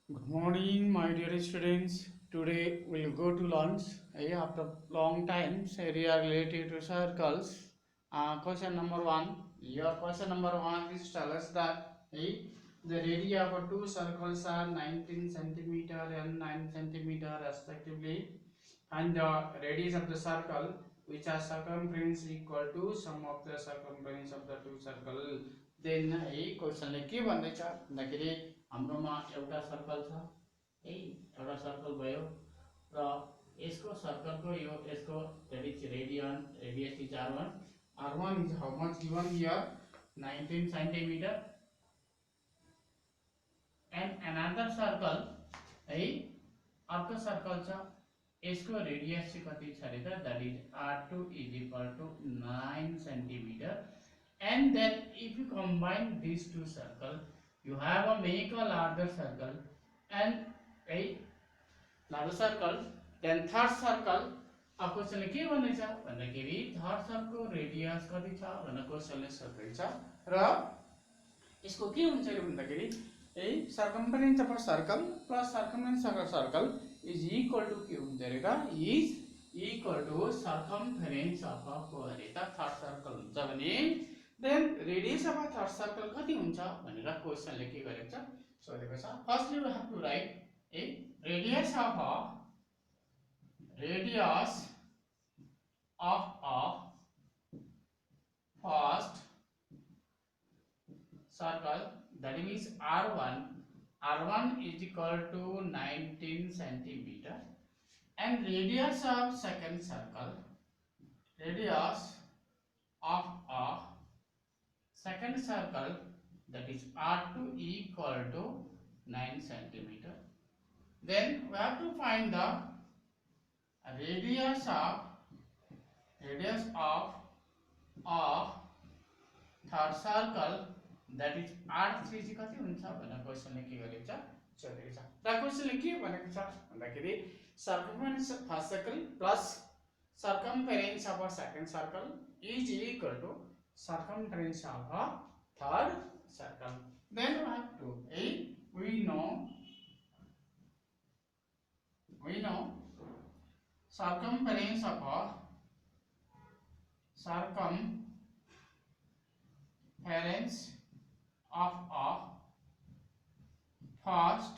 Good morning, my dear students. Today we'll go to lunch. After long times, area related to circles. Question number one. Your question number one is tell us that the area of two circles are 19 centimeter and 9 centimeter respectively, and the radius of the circle which are circumference equal to sum of the circumference of the two circle. Then question ले के भन्दैछ भन्दाखेरि हाम्रोमा एउटा circle छ एउटा circle भयो र यसको सर्कलको यो यसको that is radius is r1. r1 is how much given here? 19 centimeter. And another circle अर्को सर्कल छ यसको रेडियस चाहिँ कति छ अरे त that is r2 is equal to 9 centimeter. And then if you combine these two circles, you have a make a larger circle and a larger circle. Then third circle क्वेशनले के भन्दैछ भन्दाखेरि थर्ड सर्कलको रेडियस कति छ भनेर क्वेशनले सोध्दैछ र यसको के हुन्छ अरे भन्दाखेरि circumference of a circle plus circumference of a circle is equal to के हुन्छ अरे त is equal to circumference of a अरे त third circle हुन्छ भने then radius of a third circle कति हुन्छ भनेर क्वेशनले के गरेको छ सोधेको छ. Firstly we have to write a radius of a first circle, that means r1 is equal to 19 centimeter, and radius of second circle, radius of a second circle, that is r2 equal to 9 centimeter. Then we have to find the radius of a third circle, that is r3 चाहिँ कति हुन्छ भनेर क्वेशनले के गरेको छ सोधेको छ. र क्वेशनले के भनेको छ भन्दाखेरि circumference of first circle plus circumference of a second circle is equal to circumference of a third circle. Then we have to we know circumference of a first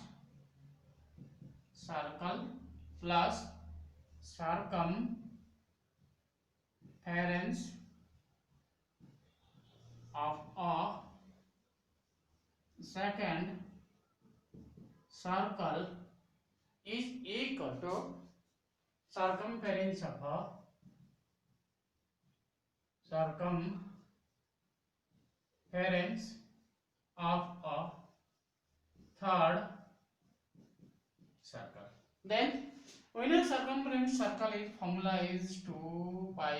circle plus circumference of a second circle is equal to circumference of a third circle. Then when a circumference circle is formula is 2 pi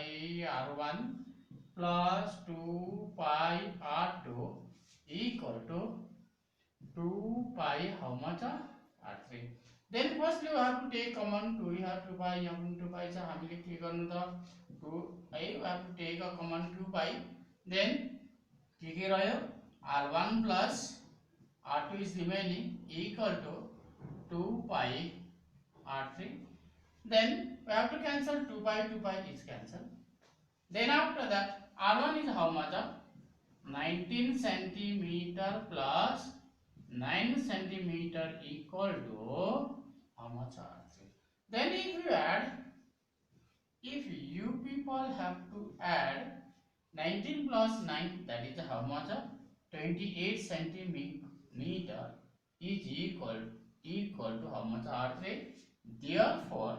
r1 plus 2 pi r2 equal to 2 pi how much r3. Then firstly we have to take common 2, we have 2 pi यहाँ 2 pi छ हामीले के गर्नु त 2 we have to take a common 2 pi. Then के रह्यो r1 plus r2 is remaining equal to 2 pi r3. Then we have to cancel 2 pi is cancelled. Then after that r1 is how much? 19 centimeter plus 9 centimeter equal to how much r3. Then if you people have to add 19 plus 9, that is how much? 28 centimeter is equal to how much r3. Therefore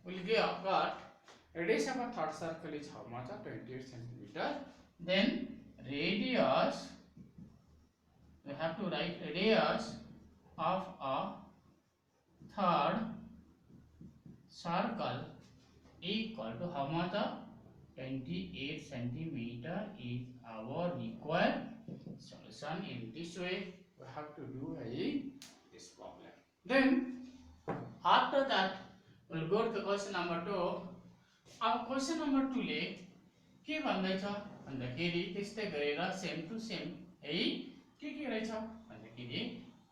we'll get radius of a third circle is how much? 28 centimeter. Then radius, we have to write radius of a third circle equal to how much? 28 centimeter is our required solution. In this way we have to do this problem. Then after that we'll go to the question number 2. अब question number 2 ले के भन्दैछ भन्दाखेरि त्यस्तै गरेर same to same है के रहेछ भन्दाखेरि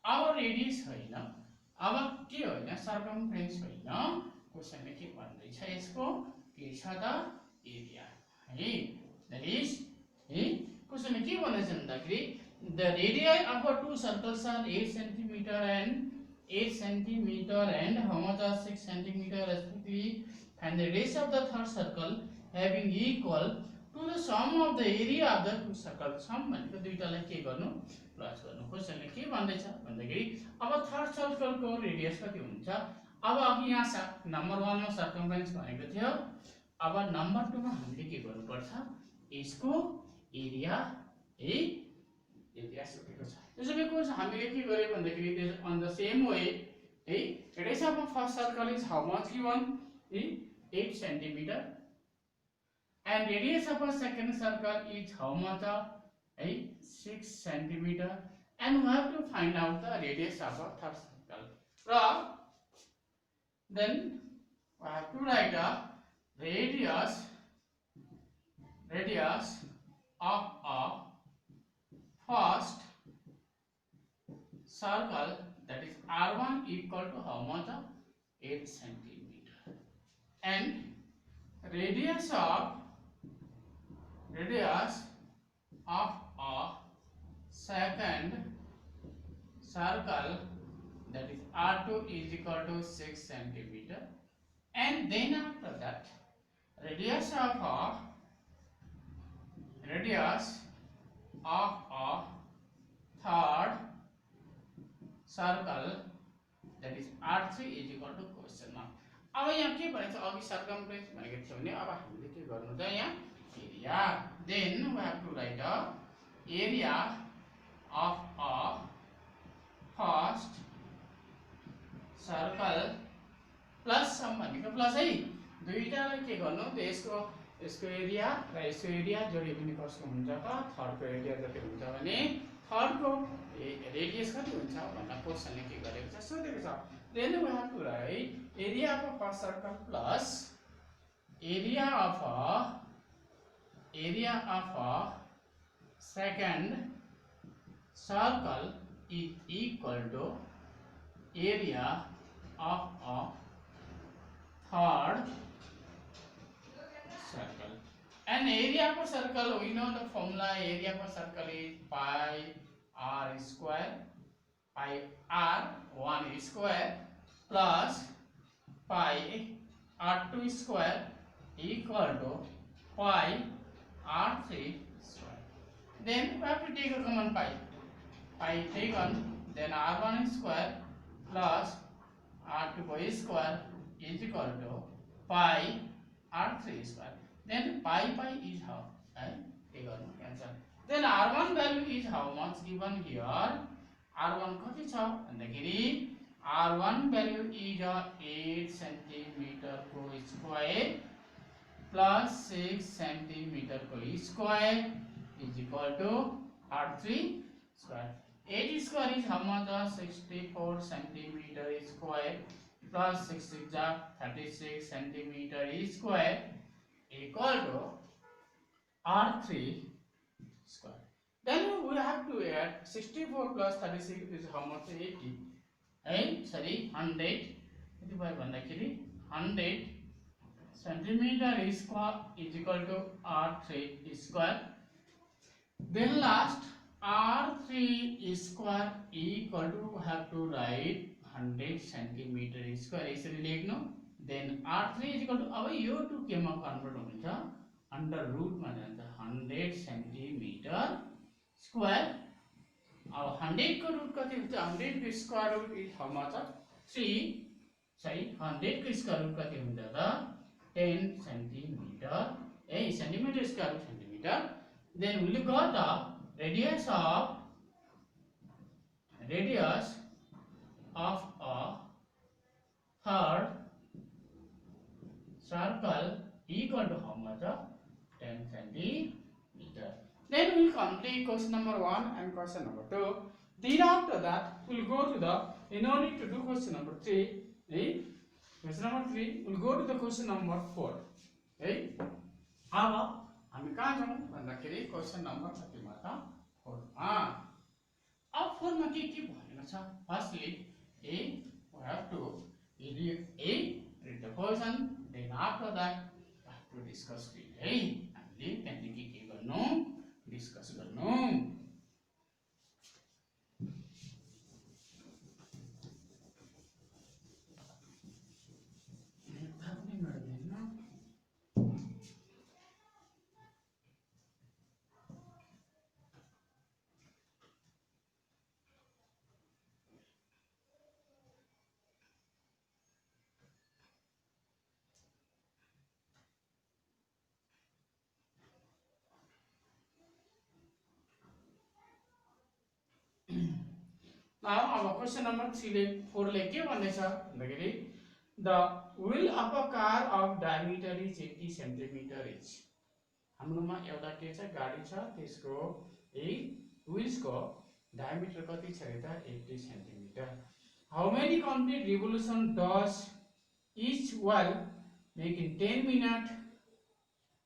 अब रेडियस होइन, अब के होइन, सर्कमफ्रेन्स होइन, क्वेसनले के भन्दैछ यसको के छ त एरिया है। दैट इज है क्वेसनले के भन्दैछ भन्दाखेरि the radii of two circles are 8 centimetre and 8 centimetre and how much are 6 centimetre respectively find the radius of the third circle having equal to the sum of the area of the two circles. सम भनेको दुईटालाई के गर्नु plus गर्नु। क्वेसनले के भन्दैछ भन्दाखेरि अब third सर्कलको radius कति हुन्छ। अब अघि यहाँ नम्बर 1 मा सर्कमफ्रेन्स भनेको थियो, अब नम्बर 2 मा हामीले के गर्नुपर्छ, यसको एरिया है एरिया सोधेको छ। त्यसैले क्वेसन हामीले के गर्यो भन्दाखेरि अन द सेम वे है radius of first circle is how much given है 8 centimetre and radius of a second circle is how much of 6 centimeter and we have to find out the radius of a third circle. Then we have to write a radius of a first circle, that is R1 equal to how much of 8 centimeter and radius of a second circle, that is R2 is equal to 6 centimeter and then after that radius of a third circle, that is R3 is equal to question mark. अब यहाँ के भनेको छ, अघि सर्कमफ्रेन्स भनेको थियो भने अब हामीले के गर्नु त यहाँ area. Then we have to write a area of a first circle plus some भनेको प्लस है, दुईटालाई के गर्नु त यसको एरिया र यसको एरिया जोडी पनि कसको हुन्छ त थर्डको एरिया जति हुन्छ भने थर्डको रेडियस कति हुन्छ भन्दा क्वेसनले के गरेको छ सोधेको छ। Then we have to write area of a first circle plus area of a second circle is equal to area of a third circle. And area of a circle, we know the formula, area of a circle is pi r square, pi r1 square plus pi r2 square equal to pi r3 square. Then we have to take a common pi taken, then r1 square plus r2 square is equal to pi r3 square. Then pi is how cancel. Then r1 value is how much given here, r1 कति छ भन्दाखेरि R1 value is 8 centimeter को square plus 6 centimeter को square is equal to R3 square. 8 square is how much? 64 centimeter square plus 6 is 36 centimeter square equal to R3 square. Then we have to add 64 plus 36 is how much? 80. Sorry 100 यति भयो भन्दाखेरि 100 centimeter square is equal to R3 square. Then last R3 square equal to have to write 100 centimeter square यसरी लेख्नु. Then R3 is equal to अब यो to केमा convert हुन्छ under root मा जान्छ 100 centimeter square. अब 100 को रुट कति हुन्छ 100 को square root is how much 3 सही 100 को स्क्वायर रुट कति हुन्छ त 10 centimetre centimetre square root centimetre. Then we got the radius of a third circle equal to how much 10 centimeter. Then we will complete question number 1 and question number 2. Then after that we will go to the no need to do question number 3. Question number 3 we will go to the question number 4. अब हामी कहाँ जाउँ भन्दाखेरि question number कतिमा त 4 मा. अब फोरमा के भनेको छ firstly we have to read the question, then after that we have to discuss it है हामीले त्यहाँदेखि के गर्नु डिस्कस गर्नु अब क्वेश्चन नम्बर 4 ले के भन्दैछ भन्दाखेरि the wheel of a car of diameter is 80 centimetre etch हाम्रोमा एउटा के छ गाडी छ त्यसको व्हील्स को डायमिटर कति छ रे त 80 centimetre how many complete revolution does each while make in 10 minutes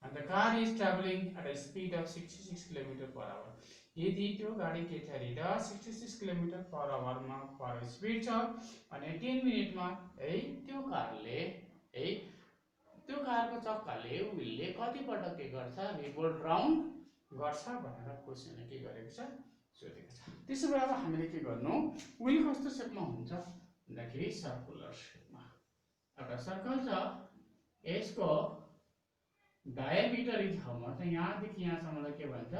and the car is traveling at a speed of 66 km per hour यदि त्यो गाडी के छ रे 66 किलोमिटर पर आवर मा पर स्पिड छ अनि 10 मिनेट मा है त्यो कारले है त्यो कारको चक्काले व्हीलले कति पटक के गर्छ रिभोल्ट राउन्ड गर्छ भनेर क्वेशनले के गरेको छ सोधेको छ त्यसो भए अब हामीले के गर्नु व्हील कस्तो शेपमा हुन्छ भन्दाखेरि सर्कुलर शेपमा एउटा सर्कल छ यसको डायमिटर इज हाउ मच यहाँ देखि यहाँ सम्मलाई के भन्छ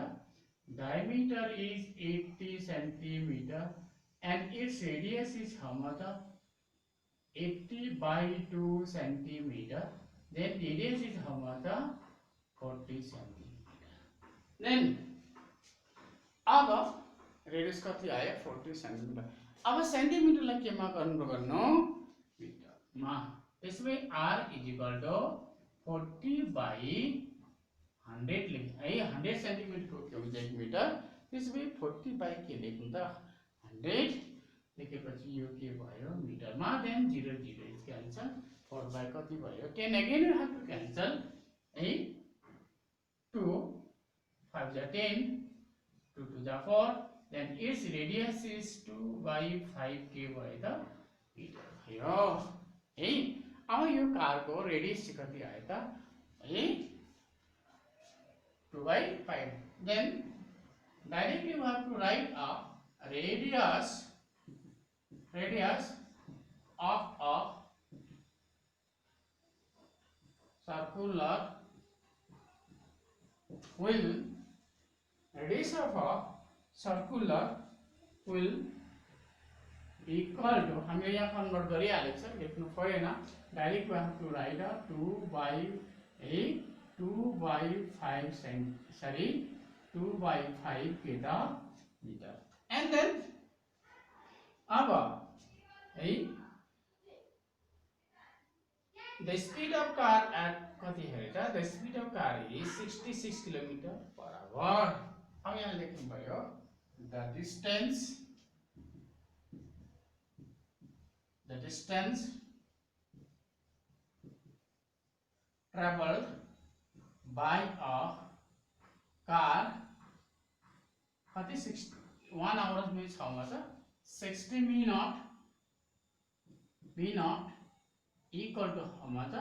diameter is 80 centimeter and its radius is how much 80 by 2 centimeter then radius is how much 40 centimeter then अब radius कति आयो 40 centimeter अब सेन्टिमिटर लाई केमा गर्नु मिटर मा त्यसमै r is equal to 40 by 100 लेख्नु है 100 सेन्टिमिटर को के हुन्छ 1 मिटर त्यसबै 40 बाइ के लेख्नु त 100 लेखेपछि यो के भयो मिटरमा देन 0 0 इज क्यान्सल 4 बाइ कति भयो 10 again you have to cancel है 2 5 जा 10 2 2 जा 4 then it's radius is 2 by 5 के भयो त मिटर भयो है अब यो कारको रेडियस कति आयो त है 2 by 5 then directly we have to write a radius of a circular wheel radius of a circular wheel equal to हामीले यहाँ कन्भर्ट गरिहालेको छ लेख्नु परेन direct we have to write a 2 by 5 sorry 2 by 5 meter and then अब है the speed of car at कति हेरे त the speed of car is 66 km per hour अब यहाँ लेख्नु भयो the distance traveled by a car कति 1 hours में छ मा छ 60 minute equal to how much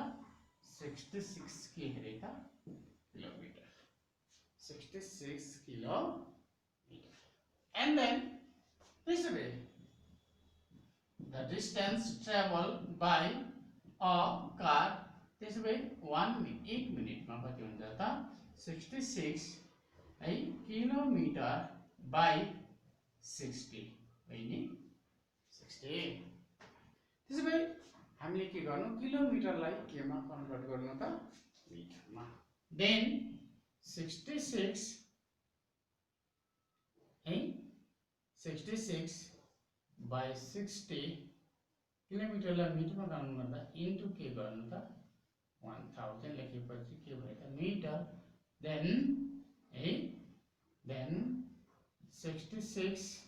66 के हेरे त kilometre 66 kilometre and then this way the distance traveled by a car this way 1 minute मा कति हुन्छ त 66 है किलोमिटर बाइ 60 हैन 60 त्यसैले हामीले के गर्नु किलोमिटरलाई केमा कन्भर्ट गर्नु त मिटरमा देन 66 है 66 बाइ 60 किलोमिटरलाई मिटरमा कन्भर्ट गर्दा इन्टु के गर्नु त 1000 लेखेपछि के भयो त मिटर then 66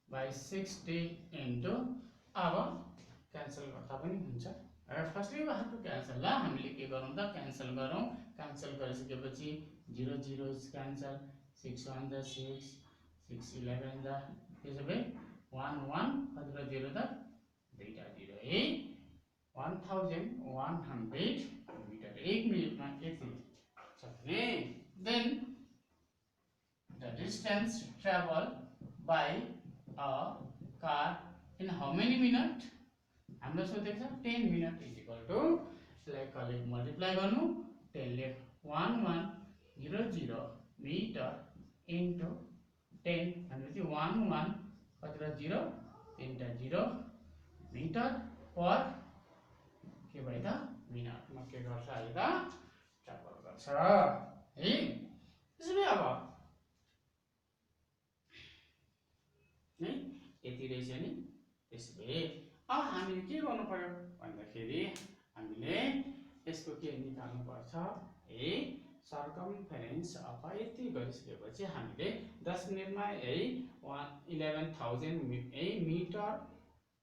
by 60 into अब क्यान्सल गर्दा पनि हुन्छ firstly we have to cancel ल हामीले के गरौँ त क्यान्सल गरौँ क्यान्सल गरिसकेपछि 0 0 इज क्यान्सल 6 1 जा 6 6 11 जा त्यसो भए 1 1 कति र 0 त दुईटा 0 है 1100 मिटर 1 मिनेटमा यति सक्ने then the distance traveled by a car in how many minutes हाम्रो सोधेको छ 10 मिनट इज इक्वल टु यसलाई कले मल्टिप्लाई गर्नु 10 ले 1100 मिटर इन्टु 10 भनेपछि 11 कति र 0 तीनटा 0 मिटर पर के भयो त मिनटमा के गर्छ अहिले त ट्राभल गर्छ है त्यसैले अब है यति रहेछ नि त्यसैले अब हामीले के गर्नु पर्यो भन्दाखेरि हामीले यसको के निकाल्नु पर्छ है सर्कमफेरेन्स अफ यति गरिसकेपछि हामीले 10 मिनेटमा है 11000 मिटर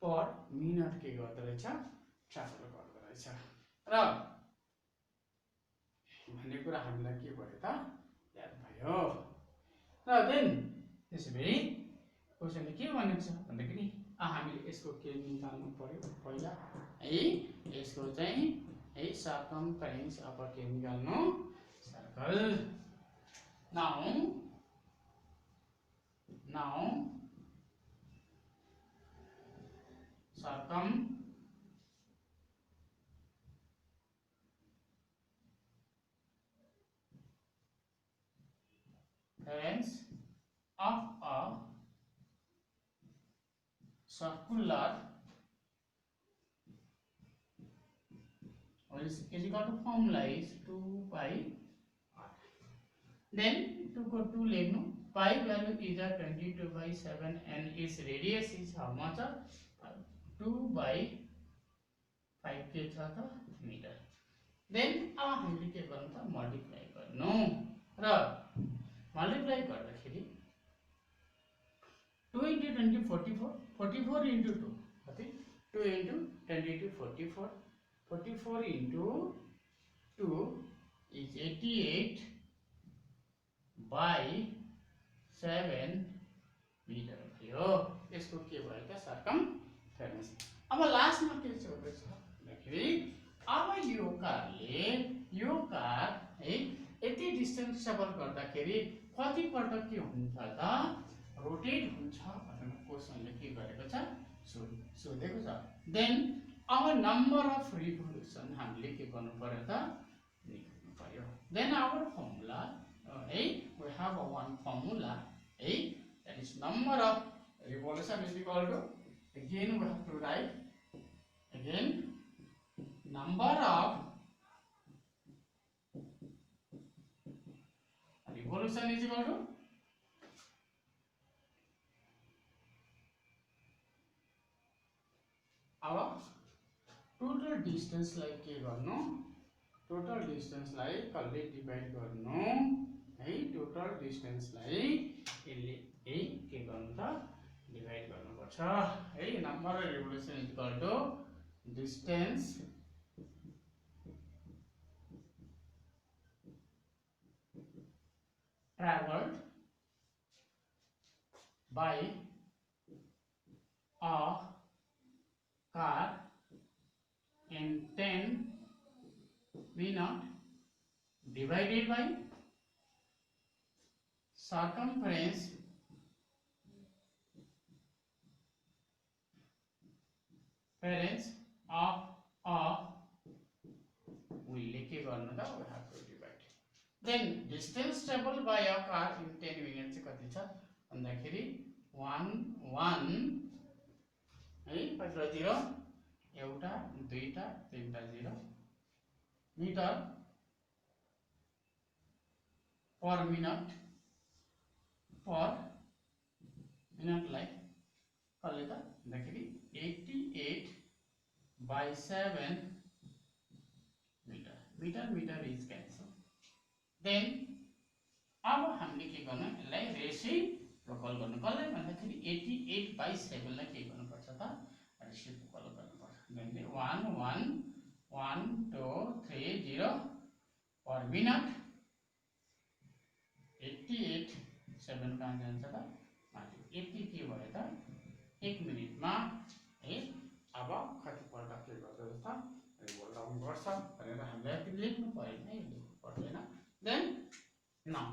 पर मिनट के गर्दो रहेछ ट्राभल गर्दो रहेछ र भन्ने कुरा हामीलाई के भयो त याद भयो र देन त्यसैले क्वेशनले के भनेको छ भन्दाखेरि हामीले यसको के निकाल्नु पर्यो पहिला है यसको चाहिँ है सर्कमफेरेन्स अफ के निकाल्नु circle now circumference of a circular is equal to formula is 2 pi r. Then 2 को 2 लेख्नु pi value is 22/7 and its radius is how much 2 by 5 के छ त मिटर देन अब हामीले के गर्नु त मल्टिप्लाई गर्नु र मल्टिप्लाई गर्दाखेरि 2 into 20 44 44 into 2 कति 2 into 22 44 44 into 2 is 88 by 7 metre भयो यसको के भयो त सर्कमफेरेन्स अब लास्टमा के छ भन्दाखेरि अब यो कार है यति डिस्टेन्स ट्राभल गर्दाखेरि कति पल्ट के हुन्छ त रोटेट हुन्छ भनेर क्वेशनले के गरेको छ सोधेको छ then our number of revolution हामीले के गर्नु पर्यो त निकाल्नु पर्यो देन आवर फर्मुला है वी हैव वन फर्मुला है that is number of revolution is equal to again we have to write again number of revolution is equal to अब टोटल डिस्टेंस लाई के गर्नु टोटल डिस्टेंस लाई कसले divide गर्नु है total distance लाई यसले के गर्नु त डिवाइड गर्नु पर्छ है number of revolution is equal to distance traveled by a car in 10 minutes divided by circumference of a we लेके गर्नु त we have to divide then distance traveled by a car in 10 minutes चाहिँ कति छ भन्दाखेरि 1 1 है कति 0 एउटा दुईटा तीनटा 0 मिटर पर मिनट लाई कसले त भन्दाखेरि 88/7 मीटर इज कैंसल देन अब हामीले के गर्नु यसलाई रेसिप्रोकल गर्नु कसलाई भन्दाखेरि 88/7 लाई के गर्नु पर्छ त रेसिप्रोकल गर्नु पर्छ देन 1111230 पर मिनट 88 7 कहाँ जान्छ त माथि यति के भयो त 1 मिनेटमा है अब कतिपल्ट के गर्दो त रिभोल्भ डाउन गर्छ भनेर हामीलाई यति लेख्नु परेन है लेख्नु पर्दैन देन नाउ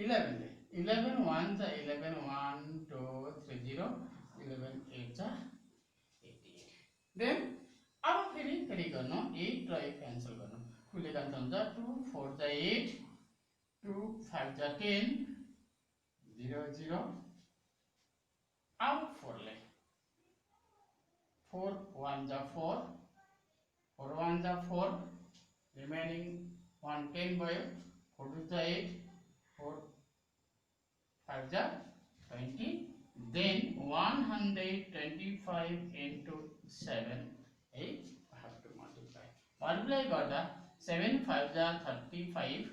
11 ले 11 1 जा 11 1 2 3 0 11 8 जा 88 देन अब फेरि गर्नु 8 र 1 क्यान्सल गर्नु कुले कान्छ हुन्छ 2 4 जा 8 2 5 जा 10 0 0 अब 4 ले 4 1 जा 4 4 1 जा 4 remaining 1 10 भयो 4 2 जा 8 4 5 जा 20 then 125 into 7 8 have to multiply गर्दा 7 5 जा 35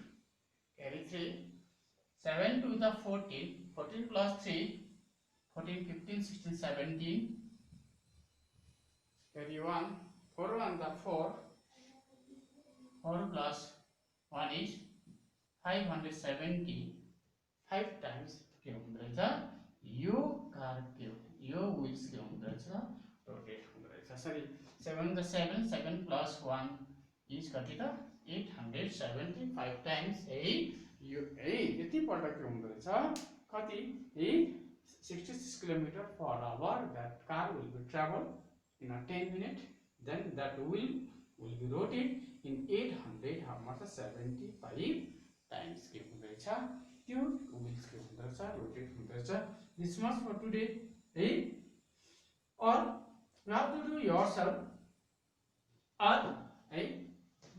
carry 3 7 2 जा 14 14 plus 3 14 15 16 17 carry 1 4 1 जा 4 4 plus 1 is 570 5 times के हुँदो रहेछ यो कार के यो व्हील्स के हुँदो रहेछ रोटेट हुँदो रहेछ सरी 7 the 7 7 plus 1 is कति त 875 times है यो है यति पल्ट के हुँदो रहेछ कति है 66 kilometer per hour that car will be travel in a 10 minute then that wheel will be rotate in 875 times के हुँदो रहेछ त्यो wheels के हुँदो रहेछ रोटेट हुँदो रहेछ this much for today है or you have to do yourself or hey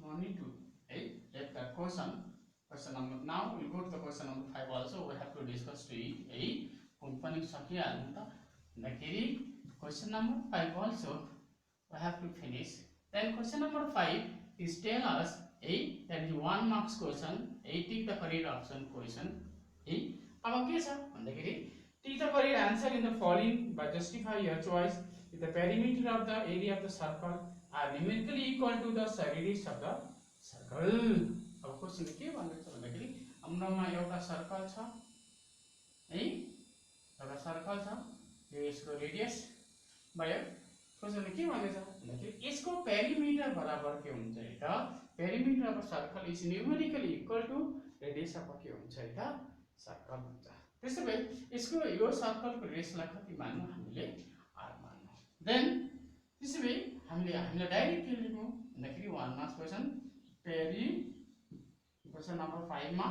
no need to hey let that question number now we'll go to the question number 5 also we have to discuss to it hey कुन पनि सकिहाल्नु त भन्दाखेरि question number 5 also we have to finish then question number 5 is tell us hey that is 1 marks question hey take the correct option question hey अब के छ भन्दाखेरि take the correct answer in the following by justify your choice if the perimeter of the area of the circle are numerically equal to the radius of the circle अब question के भन्दैछ भन्दाखेरि हाम्रोमा एउटा सर्कल छ है एउटा circle छ यो यसको रेडियस भयो क्वेशनले के भन्दैछ भन्दाखेरि यसको पेरिमिटर बराबर के हुन्छ त perimeter of circle is numerically equal to radius of के हुन्छ त सर्कल हुन्छ त्यसो भए यसको यो सर्कलको रेडियसलाई कति मान्नु हामीले r मान्नु देन त्यसो भए हामीले डाइरेक्ट के लेख्नु भन्दाखेरि 1 मार्क्स क्वेशन पेरी क्वेशन नम्बर 5 मा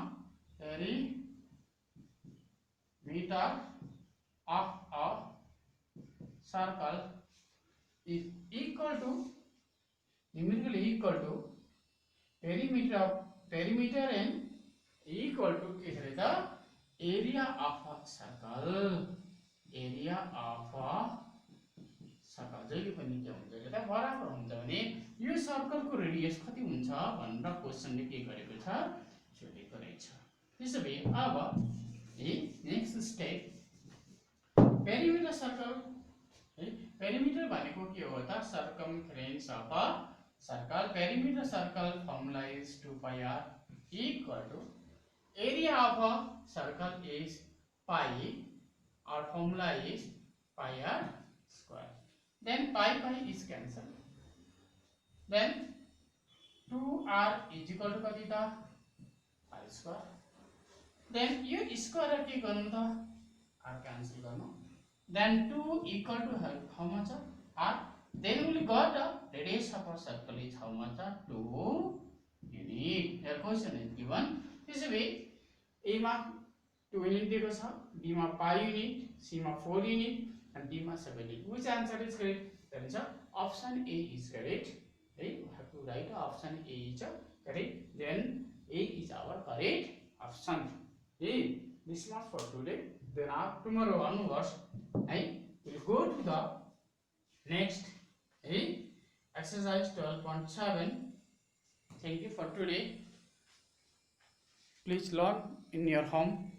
perimeter of a circle is equal to numerically equal to perimeter and equal to के छ त area of a circle area of a circle जहिले पनि के हुन्छ त बराबर हुन्छ भने यो सर्कलको रेडियस कति हुन्छ भनेर क्वेशनले के गरेको छ सोधेको रहेछ त्यसो भए अब नेक्स्ट स्टेप पेरिमिटर सर्कल है पेरिमिटर भनेको के हो त circumference of a circle perimeter circle formula is 2 pi r equal to area of a circle is pi our formula is pi r square then pi is cancelled then 2r is equal to कति त r square then यो square के गर्नु त r cancel गर्नु then 2 equal to how much r then we got the radius of a circle is how much 2 unit here question is given this way a मा 2 unit दिएको छ b मा pi unit c मा 4 unit and d मा 7 unit which answer is correct that is option a is correct hey we have to write option a is correct then a is our correct option hey this much for today then tomorrow onwards I will go to the next exercise 12.7 thank you for today please learn in your home